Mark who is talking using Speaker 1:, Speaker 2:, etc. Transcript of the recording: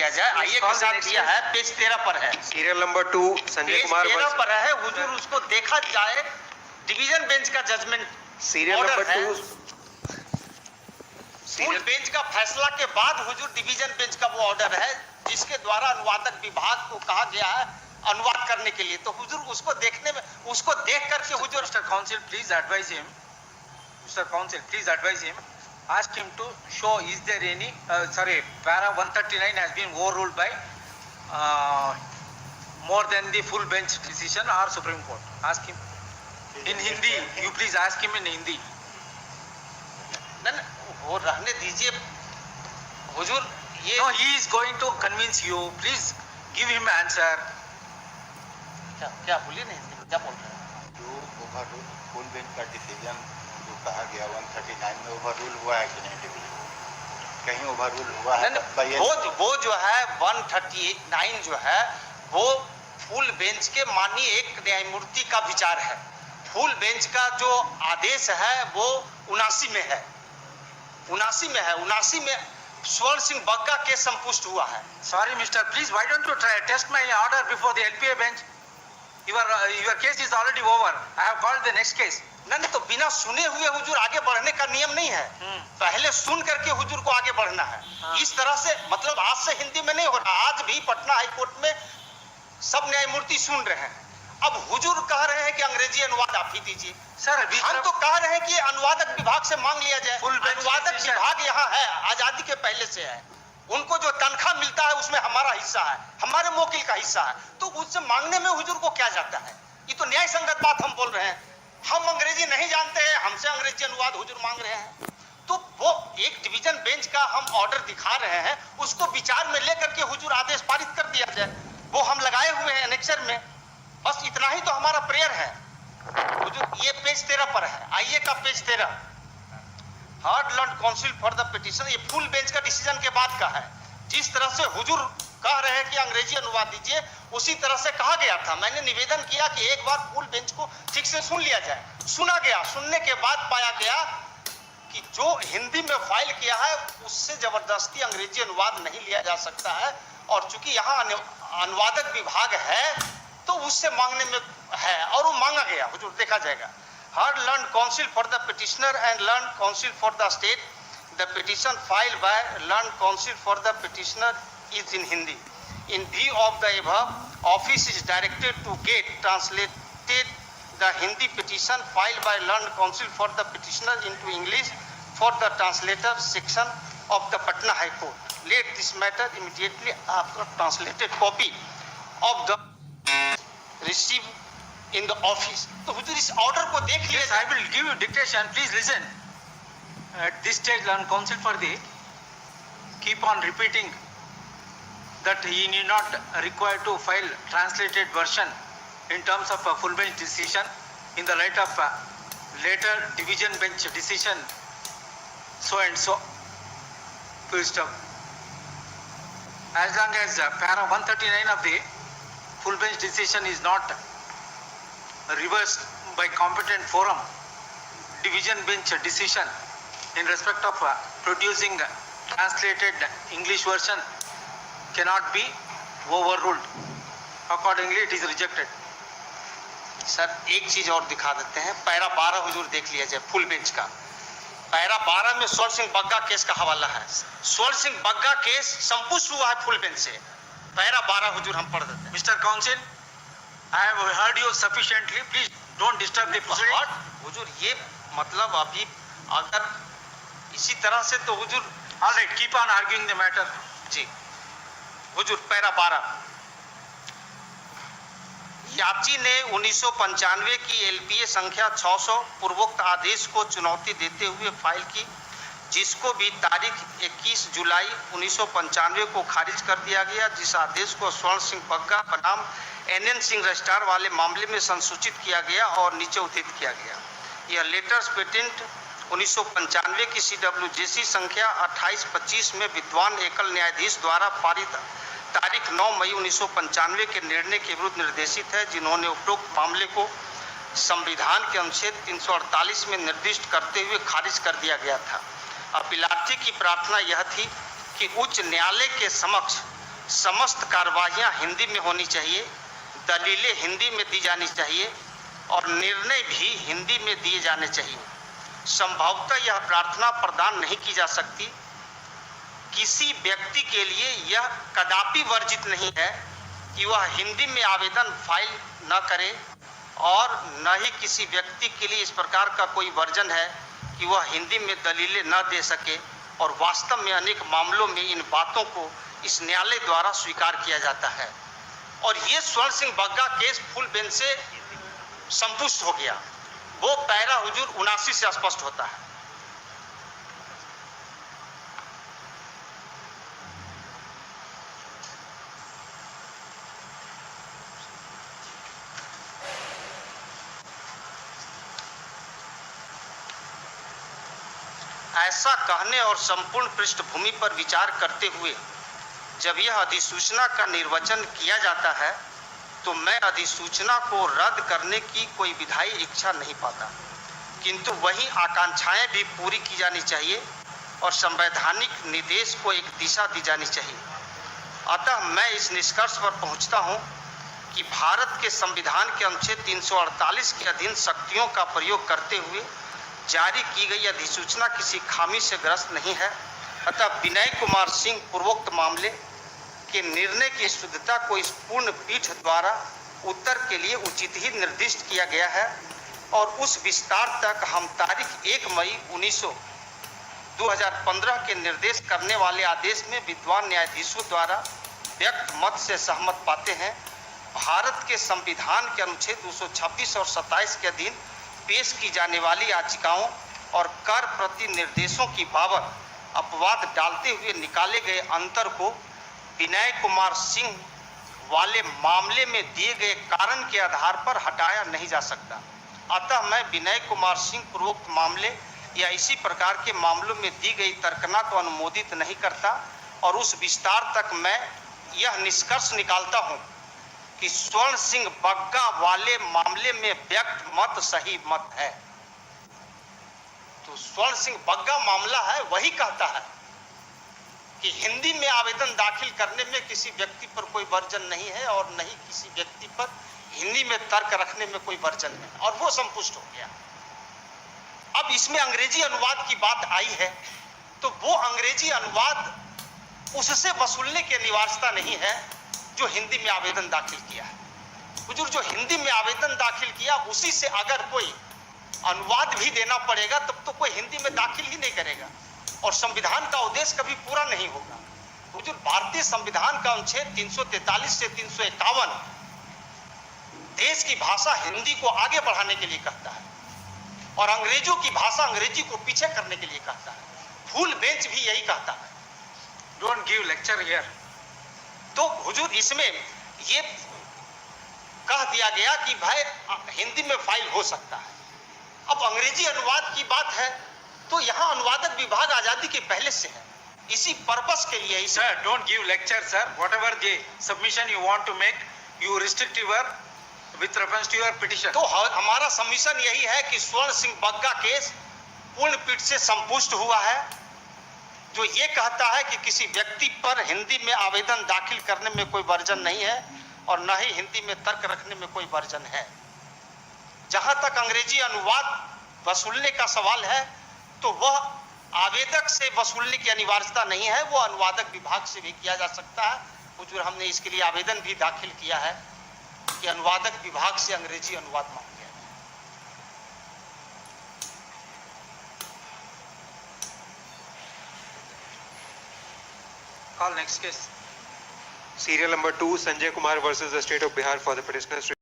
Speaker 1: लिया जाए। आइए के साथ दिया है, पेज 13 पर है,
Speaker 2: सीरियल नंबर 2 संजय कुमार
Speaker 1: 13 पर है हुजूर, उसको देखा जाए। डिवीजन बेंच का judgment,
Speaker 2: serial number 2
Speaker 1: full bench का फैसला के बाद हुजूर डिवीजन बेंच का वो ऑर्डर है जिसके द्वारा अनुवादक विभाग को कहा गया है अनुवाद करने के लिए। तो हुजूर उसको देखने में, उसको देख करके हुजूर
Speaker 3: Mr. Counsel, please advise him. Mr. Counsel, please advise him. Ask him to show is there any para 139 has been overruled by more than the full bench decision or Supreme Court. Ask him in Hindi. You please ask him in Hindi.
Speaker 1: वो रहने दीजिए हुजूर। ये
Speaker 3: No, he is going to convince you. Please give him answer.
Speaker 1: क्या क्या बोलिए नहीं, क्या बोल रहे हैं?
Speaker 4: जो ओवररूल फुल बेंच का डिसीजन जो कहा गया 139 में ओवररूल हुआ है कि नहीं डिवीजन, कहीं ओवररूल हुआ है?
Speaker 1: वो जो है 139 जो है वो फुल बेंच के माननीय एक न्यायमूर्ति का विचार है। फुल बेंच का जो आदेश है वो 79 में है, 79 में स्वर्ण सिंह बग्गा केस संपुष्ट हुआ है।
Speaker 3: Sorry, Mr. Please, why don't you try test my order before the LPA bench? Your case is already over. I have called the next case.
Speaker 1: नहीं तो बिना सुने हुए हुजूर आगे बढ़ने का नियम नहीं है। पहले सुन करके हुजूर को आगे बढ़ना है। इस तरह से मतलब आज से हिंदी में नहीं हो रहा। आज भी पटना हाई कोर्ट में सब न्यायमूर्ति सुन रहे हैं। अब हुजूर कह रहे हैं कि अंग्रेजी अनुवाद आप ही दीजिए।
Speaker 3: सर
Speaker 1: हम तो कह रहे हैं कि अनुवादक विभाग से मांग लिया जाए।
Speaker 3: Full bench
Speaker 1: अनुवादक
Speaker 3: decision।
Speaker 1: विभाग यहाँ है, आजादी के पहले से है। उनको जो तनख्वाह मिलता है उसमें हमारा हिस्सा है, हमारे मोकिल का हिस्सा है। तो उससे मांगने में हुजूर को क्या जाता है? ये तो न्याय संगत बात हम बोल रहे हैं। हम अंग्रेजी नहीं जानते हैं, हमसे अंग्रेजी अनुवाद हुजूर मांग रहे हैं। तो वो एक डिवीजन बेंच का हम ऑर्डर दिखा रहे हैं, उसको विचार में लेकर के हुजूर आदेश पारित कर दिया जाए। वो हम लगाए हुए हैं एनेक्सर में। बस इतना ही तो हमारा प्रेयर है हुजूर। ये पेज 13 पर है, आइए का page 13, hard learn council for the petition. ये फुल बेंच का डिसीजन के बाद का है। जिस तरह से हुजूर कह रहे हैं कि अंग्रेजी अनुवाद दीजिए, उसी तरह से कहा गया था। मैंने निवेदन किया कि एक बार फुल बेंच को ठीक से सुन लिया जाए। सुना गया, सुनने के बाद पाया गया कि जो हिंदी में फाइल किया है उससे जबरदस्ती अंग्रेजी अनुवाद नहीं लिया जा सकता है। और चूंकि यहाँ अनुवादक विभाग है तो उससे मांगने में है और वो मांगा गया। हुजूर देखा जाएगा। Hard learned counsel for the petitioner and learned counsel for the state. The petition filed by learned counsel for the petitioner is in Hindi. In view of the above, office is directed to get translated the Hindi petition filed by learned counsel for the petitioner into English for the translator section of the Patna High Court. Let this matter immediately after translated copy of the receive in the office. तो हुजूर इस order को देख लीजिए।
Speaker 3: Yes, I will give you dictation. Please listen. At this stage, learn counsel for the keep on repeating that he need not require to file translated version in terms of a full bench decision in the light of later division bench decision so and so. Full stop. As long as para 139 of the full bench decision is not reversed by competent forum, division bench decision in respect of producing translated English version cannot be overruled. Accordingly, it is rejected.
Speaker 1: Sir एक चीज और दिखा देते हैं। Para 12 हुजूर देख लिया जाए full bench का। पैरा 12 में स्वर्ण सिंह बग्गा केस का हवाला है। स्वर्ण सिंह बग्गा केस संपुष्ट हुआ है फुल बेंच से। पैरा 12 हुजूर हम पढ़ देते हैं।
Speaker 3: Mr. Counsel, I have heard you sufficiently. Please don't disturb the proceeding.
Speaker 1: हुजूर ये मतलब अभी अगर इसी तरह से तो हुजूर
Speaker 3: All right, keep on arguing the matter.
Speaker 1: Ji Hazur para 12 याची ने 1995 की एलपीए संख्या 600 पूर्वोक्त आदेश को चुनौती देते हुए फाइल की, जिसको भी तारीख 21 जुलाई 1995 को खारिज कर दिया गया। जिस आदेश को स्वर्ण सिंह बग्गा बनाम NN सिंह रजिस्ट्रार वाले मामले में संसूचित किया गया और नीचे उद्धृत किया गया। यह लेटर्स पेटेंट 1995 की CWJC संख्या 2825 में विद्वान एकल न्यायाधीश द्वारा पारित तारीख 9 मई 1995 के निर्णय के विरुद्ध निर्देशित है, जिन्होंने उपरोक्त मामले को संविधान के अनुच्छेद 348 में निर्दिष्ट करते हुए खारिज कर दिया गया था। अपीलार्थी की प्रार्थना यह थी कि उच्च न्यायालय के समक्ष समस्त कार्रवाइयाँ हिंदी में होनी चाहिए, दलीलें हिंदी में दी जानी चाहिए और निर्णय भी हिंदी में दिए जाने चाहिए। संभवतः यह प्रार्थना प्रदान नहीं की जा सकती। किसी व्यक्ति के लिए यह कदापि वर्जित नहीं है कि वह हिंदी में आवेदन फाइल न करे और न ही किसी व्यक्ति के लिए इस प्रकार का कोई वर्जन है कि वह हिंदी में दलीलें न दे सके। और वास्तव में अनेक मामलों में इन बातों को इस न्यायालय द्वारा स्वीकार किया जाता है। और ये स्वर्ण Singh Bagga case full bench से संतुष्ट हो गया। वो पैरा हुजूर 79 से स्पष्ट होता है। ऐसा कहने और संपूर्ण पृष्ठभूमि पर विचार करते हुए जब यह अधिसूचना का निर्वचन किया जाता है तो मैं अधिसूचना को रद्द करने की कोई विधायी इच्छा नहीं पाता, किंतु वही आकांक्षाएं भी पूरी की जानी चाहिए और संवैधानिक निर्देश को एक दिशा दी जानी चाहिए। अतः मैं इस निष्कर्ष पर पहुंचता हूं कि भारत के संविधान के अनुच्छेद 348 के अधीन शक्तियों का प्रयोग करते हुए जारी की गई अधिसूचना किसी खामी से ग्रस्त नहीं है। अतः विनय कुमार सिंह पूर्वोक्त मामले के निर्णय की शुद्धता को इस पूर्ण पीठ द्वारा उत्तर के लिए उचित ही निर्दिष्ट किया गया है और उस विस्तार तक हम तारीख 1 मई 2015 के निर्देश करने वाले आदेश में विद्वान न्यायाधीशों द्वारा व्यक्त मत से सहमत पाते हैं। भारत के संविधान के अनुच्छेद 226 और 27 के अधीन पेश की जाने वाली याचिकाओं और कर प्रति निर्देशों की बाबत अपवाद डालते हुए निकाले गए अंतर को विनय कुमार सिंह वाले मामले में दिए गए कारण के आधार पर हटाया नहीं जा सकता। अतः मैं विनय कुमार सिंह पूर्वोक्त मामले या इसी प्रकार के मामलों में दी गई तर्कना को अनुमोदित नहीं करता और उस विस्तार तक मैं यह निष्कर्ष निकालता हूं कि स्वर्ण सिंह बग्गा वाले मामले में व्यक्त मत सही मत है। तो स्वर्ण सिंह बग्गा मामला है वही कहता है कि हिंदी में आवेदन दाखिल करने में किसी व्यक्ति पर कोई वर्जन नहीं है और नहीं किसी व्यक्ति पर हिंदी में तर्क रखने में कोई वर्जन है, और वो संतुष्ट हो गया। अब इसमें अंग्रेजी अनुवाद की बात आई है तो वो अंग्रेजी अनुवाद उससे वसूलने की अनिवार्यता नहीं है जो हिंदी में आवेदन दाखिल किया है। हुजूर जो हिंदी में आवेदन दाखिल किया उसी से अगर कोई अनुवाद भी देना पड़ेगा तब तो कोई हिंदी में दाखिल ही नहीं करेगा और संविधान का उद्देश्य कभी पूरा नहीं होगा। हुजूर भारतीय संविधान का अनुच्छेद 343 से 351 देश की भाषा हिंदी को आगे बढ़ाने के लिए कहता है और अंग्रेजों की भाषा अंग्रेजी को पीछे करने के लिए कहता है। फुल बेंच भी यही कहता है।
Speaker 3: Don't give lecture here.
Speaker 1: तो हुजूर इसमें ये कह दिया गया कि भाई हिंदी में फाइल हो सकता है। अब अंग्रेजी अनुवाद की बात है तो यहाँ अनुवादक विभाग आजादी के पहले से है, इसी पर्पस के लिए।
Speaker 3: Sir, don't give lecture, sir. Whatever the submission you want to make, you restrict your with reference to your petition.
Speaker 1: तो हमारा सबमिशन यही है कि स्वर्ण सिंह बग्गा केस पूर्ण पीठ से संपुष्ट हुआ है जो ये कहता है कि किसी व्यक्ति पर हिंदी में आवेदन दाखिल करने में कोई वर्जन नहीं है और न ही हिंदी में तर्क रखने में कोई वर्जन है। जहां तक अंग्रेजी अनुवाद वसूलने का सवाल है तो वह आवेदक से वसूलने की अनिवार्यता नहीं है, वो अनुवादक विभाग से भी किया जा सकता है। हुजूर हमने इसके लिए आवेदन भी दाखिल किया है कि अनुवादक विभाग से अंग्रेजी अनुवाद मांग लिया जाए।
Speaker 3: Call next case.
Speaker 2: Serial number 2, Sanjay Kumar versus the State of Bihar for the petitioners.